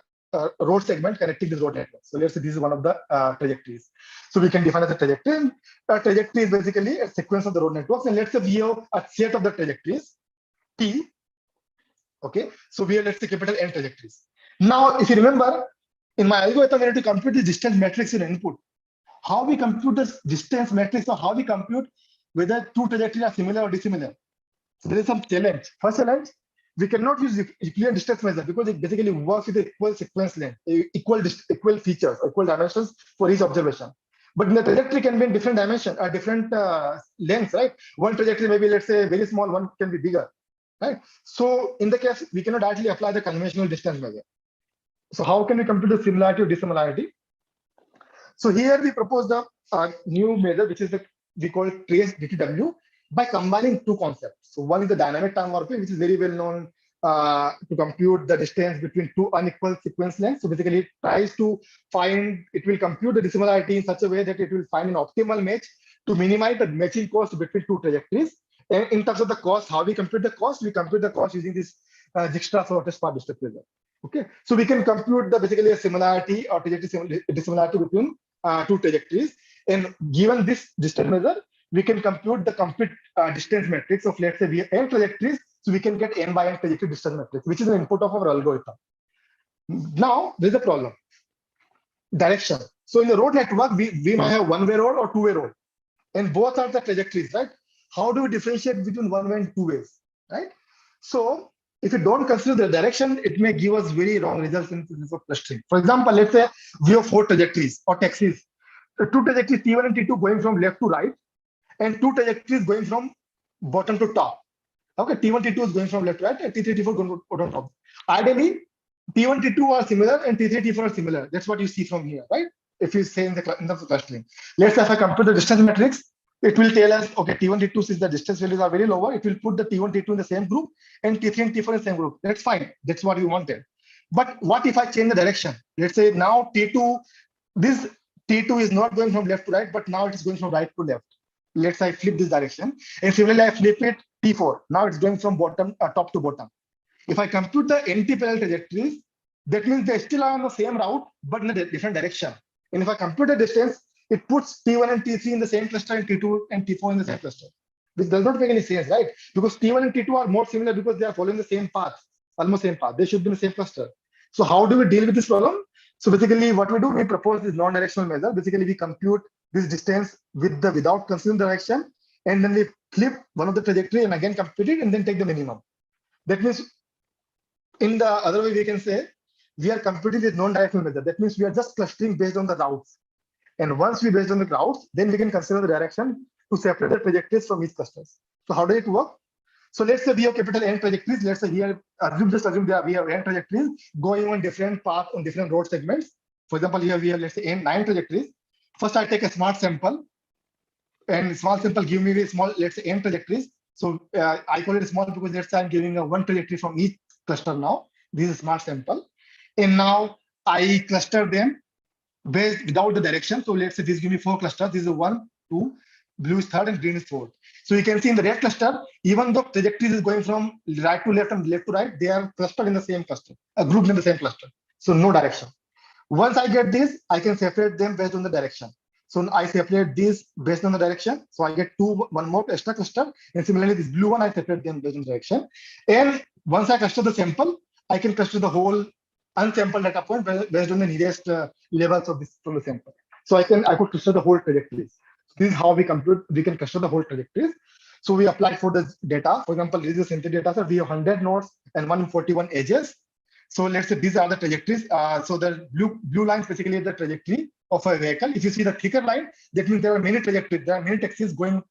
road segment connecting this road network. So let's say this is one of the trajectories. So we can define as a trajectory. Trajectory is basically a sequence of the road networks, and let's say we have a set of the trajectories T. Okay, so we have let's say capital N trajectories. Now, if you remember, in my algorithm, we have to compute the distance matrix in input. How we compute this distance matrix, or how we compute whether two trajectories are similar or dissimilar. So there is some challenge. First challenge, we cannot use Euclidean distance measure because it basically works with equal sequence length, equal features, equal dimensions for each observation. But the trajectory can be in different dimension, different lengths, right? One trajectory maybe, let's say, very small, one can be bigger, right? So in the case, we cannot directly apply the conventional distance measure. So how can we compute the similarity or dissimilarity? So here we propose the new measure, which is we call it trace DTW, by combining two concepts. So one is the dynamic time warping, which is very well known to compute the distance between two unequal sequence lengths. So basically it tries to find, it will compute the dissimilarity in such a way that it will find an optimal match to minimize the matching cost between two trajectories. And in terms of the cost, how we compute the cost? We compute the cost using this Dijkstra or sparse distribution. Okay, so we can compute the basically a similarity or trajectory dissimilarity between two trajectories. And given this distance measure, we can compute the complete distance matrix of, let's say, we have n trajectories, so we can get n by n trajectory distance matrix, which is an input of our algorithm. Now, there's a problem. Direction. So in the road network, we might have one-way road or two-way road, and both are the trajectories, right? How do we differentiate between one way and two ways, right? So if you don't consider the direction, it may give us very wrong results in terms of clustering. For example, let's say we have four trajectories or taxis. Two trajectories T1 and T2 going from left to right, and two trajectories going from bottom to top. Okay, T1, T2 is going from left to right, and T3, T4 going on top. Ideally, T1, T2 are similar, and T3, T4 are similar. That's what you see from here, right? If you say in the terms of clustering. Let's say if I compute the distance matrix, it will tell us, okay, T1, T2, since the distance values are very lower, it will put the T1, T2 in the same group, and T3 and T4 in the same group. That's fine. That's what we wanted. But what if I change the direction? Let's say now T2, this T2 is not going from left to right, but now it is going from right to left. Let's say I flip this direction, and similarly I flip it T4. Now it's going from top to bottom. If I compute the anti-parallel trajectories, that means they still are on the same route, but in a different direction. And if I compute the distance, it puts T1 and T3 in the same cluster and T2 and T4 in the same cluster. This does not make any sense, right? Because T1 and T2 are more similar because they are following the same path, almost same path. They should be in the same cluster. So how do we deal with this problem? So basically what we do, we propose this non-directional measure. Basically we compute this distance without considering direction, and then we flip one of the trajectory and again compute it and then take the minimum. That means in the other way, we can say we are computing this non-directional method. That means we are just clustering based on the routes. And once we based on the routes, then we can consider the direction to separate the trajectories from each clusters. So how does it work? So let's say we have capital N trajectories. Let's say here, just assume that we have N trajectories going on different paths on different road segments. For example, here we have, let's say, 9 trajectories. First, I take a smart sample, and small sample give me a small, let's say, N trajectories. So I call it small because let's say I'm giving a one trajectory from each cluster now. This is smart sample. And now I cluster them based without the direction. So let's say this give me 4 clusters. This is 1, 2, blue is 3rd, and green is 4th. So you can see in the red cluster, even though trajectories is going from right to left and left to right, they are clustered in the same cluster, grouped in the same cluster. So no direction. Once I get this, I can separate them based on the direction. So I separate these based on the direction. So I get one more extra cluster. And similarly, this blue one, I separate them based on the direction. And once I cluster the sample, I can cluster the whole unsampled data point based on the nearest levels of this from the sample. So I could cluster the whole trajectories. This is how we can cluster the whole trajectories. So we apply for the data. For example, this is a synthetic data. So we have 100 nodes and 141 edges. So let's say these are the trajectories. So the blue line is basically the trajectory of a vehicle. If you see the thicker line, that means there are many trajectories. There are many taxis going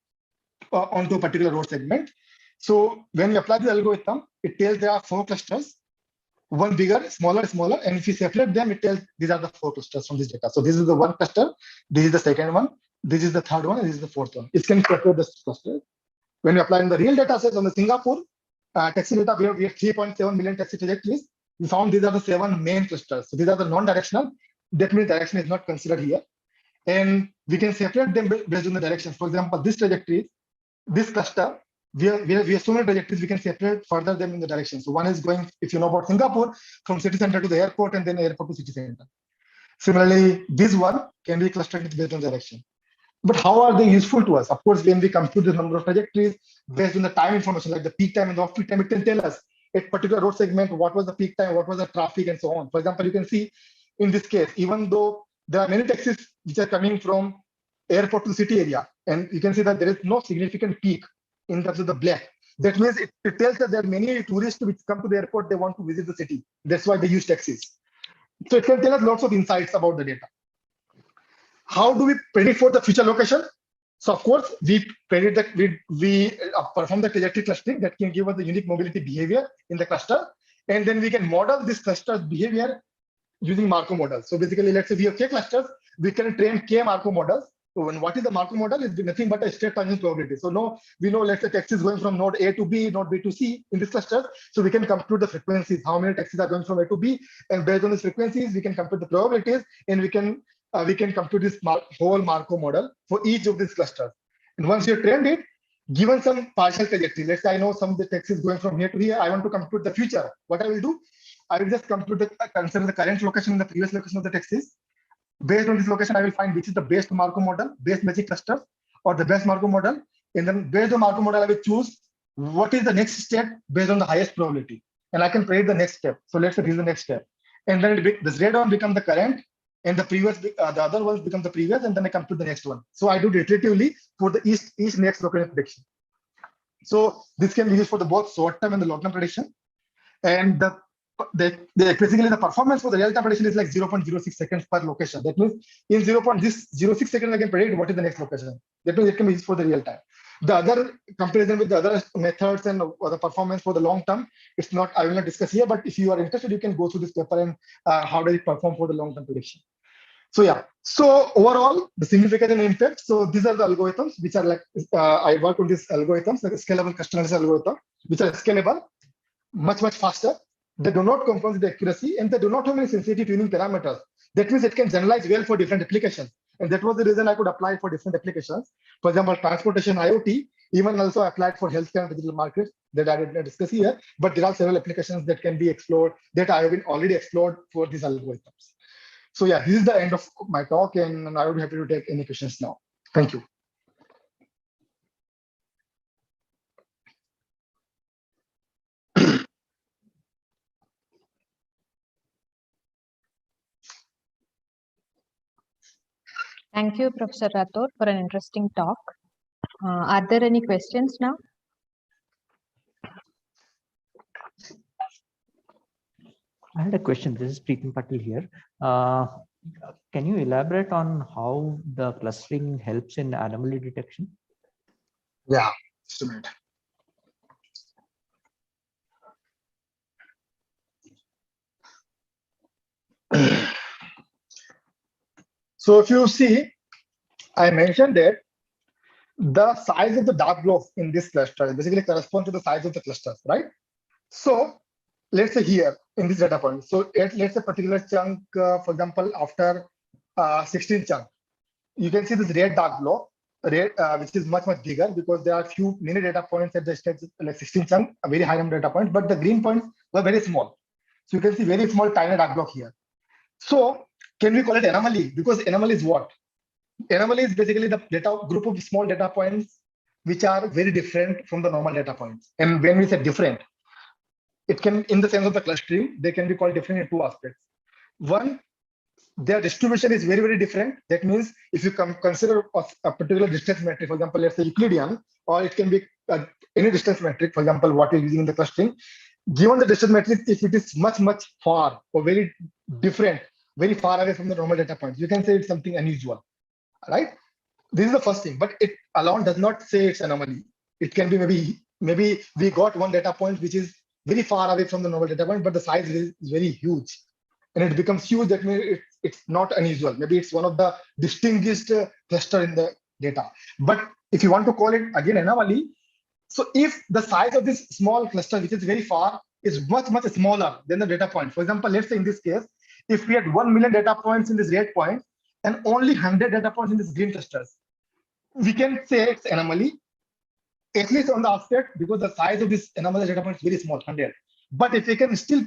onto a particular road segment. So when you apply the algorithm, it tells there are 4 clusters, one bigger, smaller, smaller. And if you separate them, it tells these are the 4 clusters from this data. So this is the one cluster, this is the second one, this is the third one, and this is the fourth one. It can separate the clusters. When you apply in the real data sets on the Singapore taxi data, we have 3.7 million taxi trajectories. We found these are the 7 main clusters. So these are the non-directional. That means direction is not considered here. And we can separate them based on the directions. For example, this trajectory, this cluster, we have so many trajectories, we can separate further them in the direction. So one is going, if you know about Singapore, from city center to the airport, and then airport to city center. Similarly, this one can be clustered based on direction. But how are they useful to us? Of course, when we compute the number of trajectories based on the time information, like the peak time and the off-peak time, it can tell us at particular road segment, what was the peak time, what was the traffic, and so on. For example, you can see in this case, even though there are many taxis which are coming from airport to the city area, and you can see that there is no significant peak in terms of the black. That means it tells us there are many tourists which come to the airport, they want to visit the city. That's why they use taxis. So it can tell us lots of insights about the data. How do we predict for the future location? So of course, we predict that we perform the trajectory clustering that can give us the unique mobility behavior in the cluster. And then we can model this cluster's behavior using Markov models. So basically, let's say we have K clusters, we can train K Markov models. So what is the Markov model? It's nothing but a state transition probability. So now we know, let's say taxis going from node A to B, node B to C in this cluster. So we can compute the frequencies, how many taxis are going from A to B. And based on these frequencies, we can compute the probabilities, and we can compute this whole Markov model for each of these clusters. And once you trained it, given some partial trajectory, let's say I know some of the taxis going from here to here, I want to compute the future. What I will do, I will just consider the current location and the previous location of the taxis. Based on this location, I will find which is the best Markov model, best magic cluster, or the best Markov model. And then based on Markov model, I will choose what is the next step based on the highest probability. And I can predict the next step. So let's say this is the next step. And then this red one becomes the current, and the previous, the other ones become the previous, and then I compute the next one. So I do it iteratively for the each next location prediction. So this can be used for the both short-term and the long-term prediction. And basically the performance for the real-time prediction is like 0.06 seconds per location. That means in 0.06 seconds, I can predict what is the next location. That means it can be used for the real time. The other comparison with the other methods and the performance for the long term, it's not, I will not discuss here, but if you are interested, you can go through this paper and how does it perform for the long term prediction. So yeah, so overall, the significance and impact. So these are the algorithms which are like, I work on these algorithms, like scalable customization algorithm, which are scalable, much faster. They do not compromise the accuracy, and they do not have any sensitivity tuning parameters. That means it can generalize well for different applications. And that was the reason I could apply for different applications. For example, transportation IoT, even also applied for healthcare and digital markets that I did not discuss here. But there are several applications that can be explored that I have been already explored for these algorithms. So yeah, this is the end of my talk, and I would be happy to take any questions now. Thank you. Thank you, Professor Rathore, for an interesting talk. Are there any questions now? I had a question. This is Preetam Patel here. Can you elaborate on how the clustering helps in anomaly detection? Yeah, just a minute. So if you see, I mentioned that the size of the dark blobs in this cluster basically correspond to the size of the clusters, right? So let's say here in this data point, so let's say particular chunk, for example, after 16 chunk, you can see this red dark blob, red, which is much bigger because there are few many data points at the stage like 16 chunk, a very high number of data points, but the green points were very small. So you can see very small tiny dark block here. So can we call it anomaly? Because anomaly is what? Anomaly is basically the data group of small data points which are very different from the normal data points. And when we say different, it can, in the sense of the clustering, they can be called different in two aspects. One, their distribution is very different. That means if you consider a particular distance metric, for example, let's say Euclidean, or it can be any distance metric, for example, what you're using in the clustering, given the distance metric, if it is much far or very different, very far away from the normal data points, you can say it's something unusual, right? This is the first thing, but it alone does not say it's anomaly. It can be maybe we got one data point which is very far away from the normal data point, but the size is very huge, and it becomes huge. That means it's not unusual. Maybe it's one of the distinguished cluster in the data. But if you want to call it again anomaly, so if the size of this small cluster, which is very far, is much smaller than the data point. For example, let's say in this case, if we had 1 million data points in this red point and only 100 data points in this green clusters, we can say it's anomaly, at least on the aspect, because the size of this anomalous data point is very small, 100. But if we can still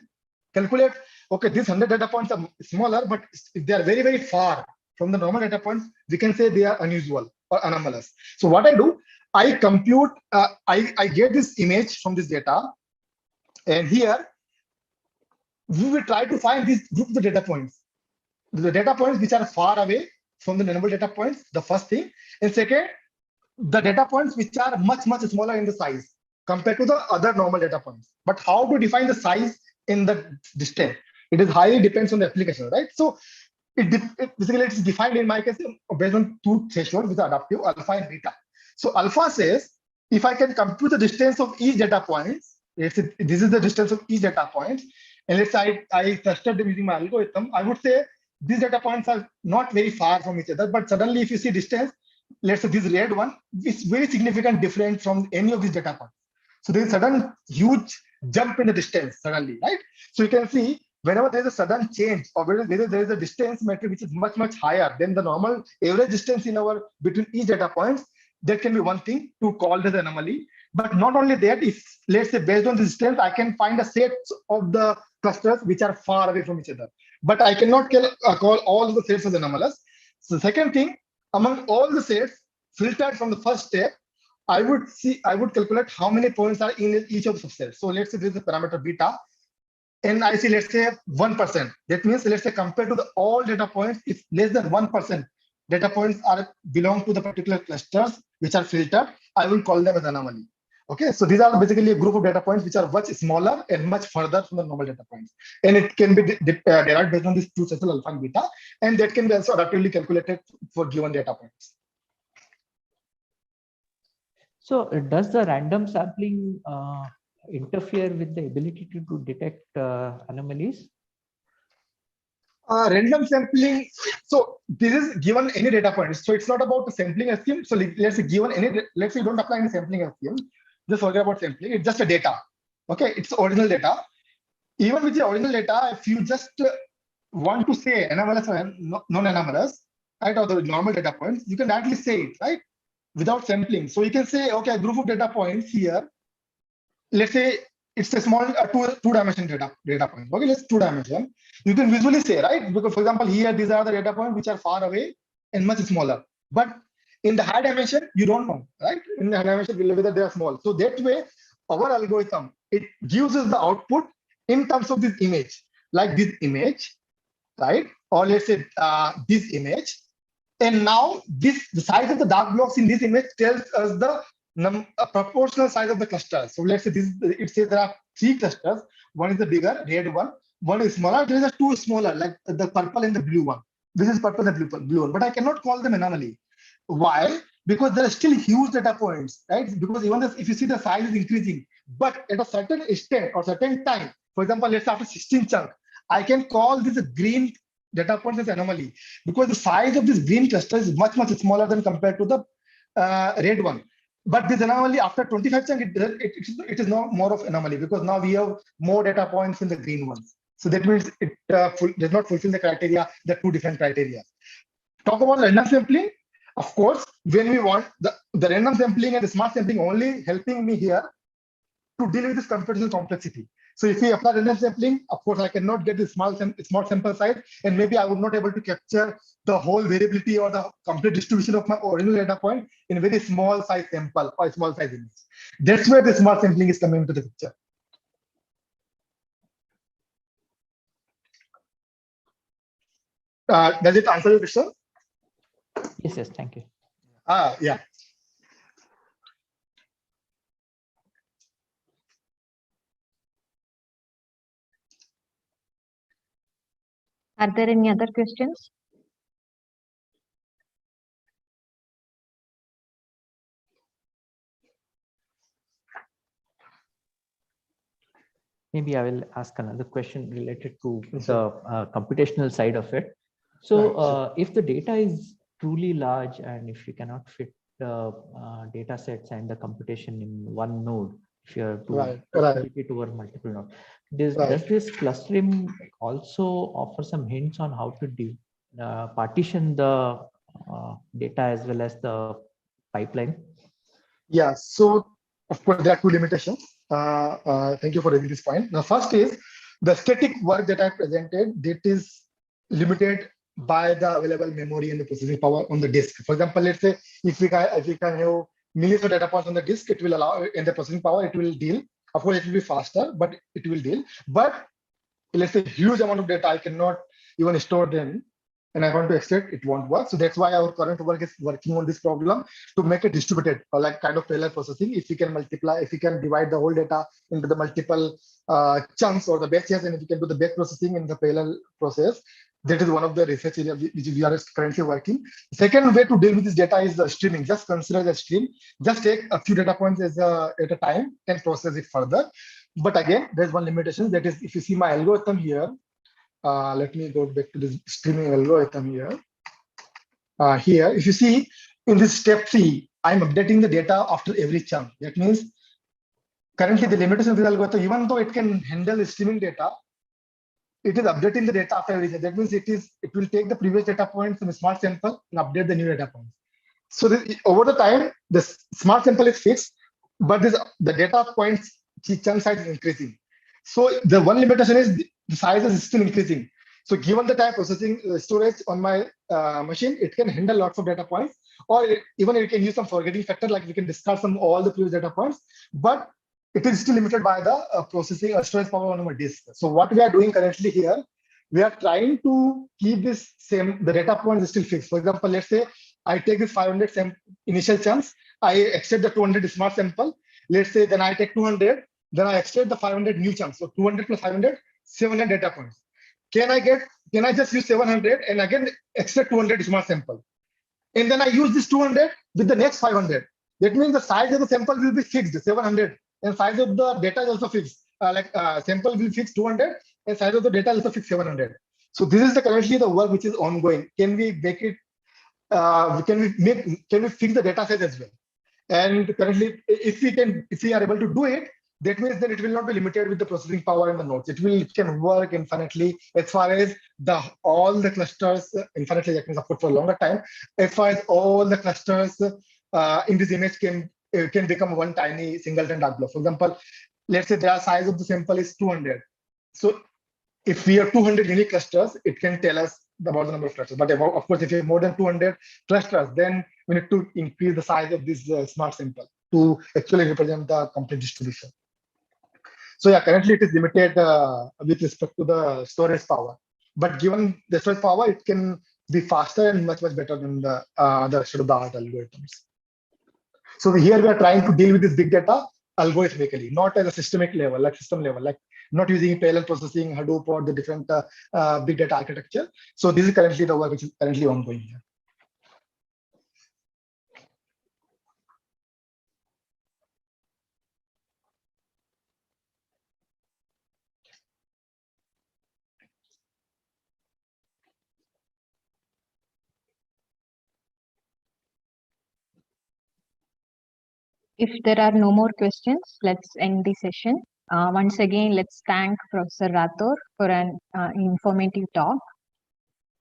calculate, okay, these 100 data points are smaller, but if they are very far from the normal data points, we can say they are unusual or anomalous. So what I do, I compute, I get this image from this data, and here we will try to find this group of the data points. The data points which are far away from the normal data points, the first thing. And second, the data points which are much smaller in the size compared to the other normal data points. But how to define the size in the distance? It is highly depends on the application, right? So basically it's defined in my case based on two thresholds with adaptive alpha and beta. So alpha says if I can compute the distance of each data point, let's say this is the distance of each data point, and let's say I clustered them using my algorithm, I would say these data points are not very far from each other, but suddenly if you see distance, let's say this red one is very significant different from any of these data points. So there is sudden huge jump in the distance suddenly, right? So you can see whenever there is a sudden change or whether there is a distance metric which is much higher than the normal average distance in our between each data points, that can be one thing to call this anomaly. But not only that, if let's say based on the distance, I can find a set of the clusters which are far away from each other. But I cannot call all the sets as anomalous. So the second thing, among all the sets filtered from the first step, I would calculate how many points are in each of the subsets. So let's say this is the parameter beta, and I see let's say 1%. That means let's say compared to the all data points, if less than 1% data points are belong to the particular clusters which are filtered, I will call them as anomaly. Okay, so these are basically a group of data points which are much smaller and much further from the normal data points, and it can be derived based on these two sets, alpha and beta, and that can be also adaptively calculated for given data points. So does the random sampling interfere with the ability to detect anomalies? Random sampling. So this is given any data point. So it's not about the sampling scheme. So let's say given any, let's say you don't apply any sampling scheme. Just forget about sampling. It's just a data. Okay, it's original data. Even with the original data, if you just want to say anomalous or non-anomalous, right, or the normal data points, you can directly say it, right, without sampling. So you can say, okay, a group of data points here. Let's say it's a small two-dimension data point. Okay, let's two-dimension. You can visually say, right? Because for example, here these are the data points which are far away and much smaller. But in the high dimension, you don't know, right? In the high dimension, whether they are small. So that way, our algorithm, it gives us the output in terms of this image, like this image, right? Or let's say this image. And now the size of the dark blocks in this image tells us the proportional size of the cluster. So let's say this, it says there are 3 clusters. One is the bigger red one is smaller. There is 2 smaller, like the purple and the blue one. This is purple and blue one, but I cannot call them anomaly. Why? Because there are still huge data points, right? Because even if you see the size is increasing, but at a certain extent or certain time, for example, let's say after 16 chunk, I can call this a green data point as anomaly because the size of this green cluster is much smaller than compared to the red one. But this anomaly after 25 chunk, it is now more of anomaly because now we have more data points in the green ones. So that means it does not fulfill the criteria, the 2 different criteria. Talk about random sampling. Of course, when we want the random sampling and the smart sampling only helping me here to deal with this computational complexity. So if we apply random sampling, of course, I cannot get the small sample size, and maybe I would not able to capture the whole variability or the complete distribution of my original data point in a very small size sample or small size image. That's where the smart sampling is coming into the picture. Does it answer your question? Yes, thank you. Yeah. Are there any other questions? Maybe I will ask another question related to the computational side of it. So if the data is truly large and if you cannot fit the data sets and the computation in one node, if you have to split it over multiple nodes, does this clustering also offer some hints on how to partition the data as well as the pipeline? Yeah, so of course there are 2 limitations. Thank you for raising this point. The first is the static work that I presented, that is limited by the available memory and the processing power on the disk. For example, let's say if we can have millions of data points on the disk, it will allow, in the processing power, it will deal. Of course, it will be faster, but it will deal. But let's say huge amount of data, I cannot even store them, and I want to extract, it won't work. So that's why our current work is working on this problem to make it distributed or like kind of parallel processing. If we can multiply, if we can divide the whole data into the multiple chunks or the batches, and if we can do the batch processing in the parallel process, that is one of the research areas which we are currently working. The second way to deal with this data is the streaming. Just consider the stream. Just take a few data points at a time and process it further. But again, there's one limitation. That is, if you see my algorithm here, let me go back to this streaming algorithm here. Here, if you see in this step 3, I'm updating the data after every chunk. That means currently the limitation of this algorithm, even though it can handle streaming data, it is updating the data after every chunk. That means it will take the previous data points from a smart sample and update the new data points. So over the time, the smart sample is fixed, but the data points chunk size is increasing. So the one limitation is the size is still increasing. So given the time processing storage on my machine, it can handle lots of data points, or even it can use some forgetting factor, like we can discard all the previous data points, but it is still limited by the processing storage power on our disk. So what we are doing currently here, we are trying to keep this same, the data points is still fixed. For example, let's say I take this 500 initial chunks, I extract the 200 smart sample. Let's say then I take 200, then I extract the 500 new chunks. So 200 plus 500, 700 data points. Can I just use 700 and again extract 200 smart sample? And then I use this 200 with the next 500. That means the size of the sample will be fixed 700, and size of the data is also fixed. Sample will fix 200, and size of the data is also fixed 700. So this is currently the work which is ongoing. Can we make it? Can we fix the data size as well? And currently, if we are able to do it, that means that it will not be limited with the processing power and the nodes. It can work infinitely as far as all the clusters infinitely, that means support for a longer time. As far as all the clusters in this image can become one tiny singleton dark block. For example, let's say the size of the sample is 200. So if we have 200 unique clusters, it can tell us about the number of clusters. But of course, if you have more than 200 clusters, then we need to increase the size of this smart sample to actually represent the complete distribution. So yeah, currently it is limited with respect to the storage power. But given the storage power, it can be faster and much better than the other state-of-the-art algorithms. So here we are trying to deal with this big data algorithmically, not at a system level, like not using parallel processing, Hadoop, or the different big data architecture. So this is currently the work which is currently ongoing here. If there are no more questions, let's end the session. Once again, let's thank Professor Rathore for an informative talk.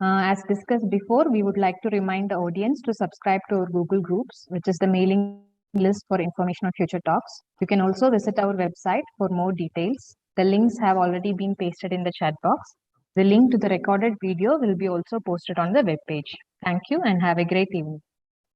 As discussed before, we would like to remind the audience to subscribe to our Google Groups, which is the mailing list for information on future talks. You can also visit our website for more details. The links have already been pasted in the chat box. The link to the recorded video will be also posted on the web page. Thank you and have a great evening.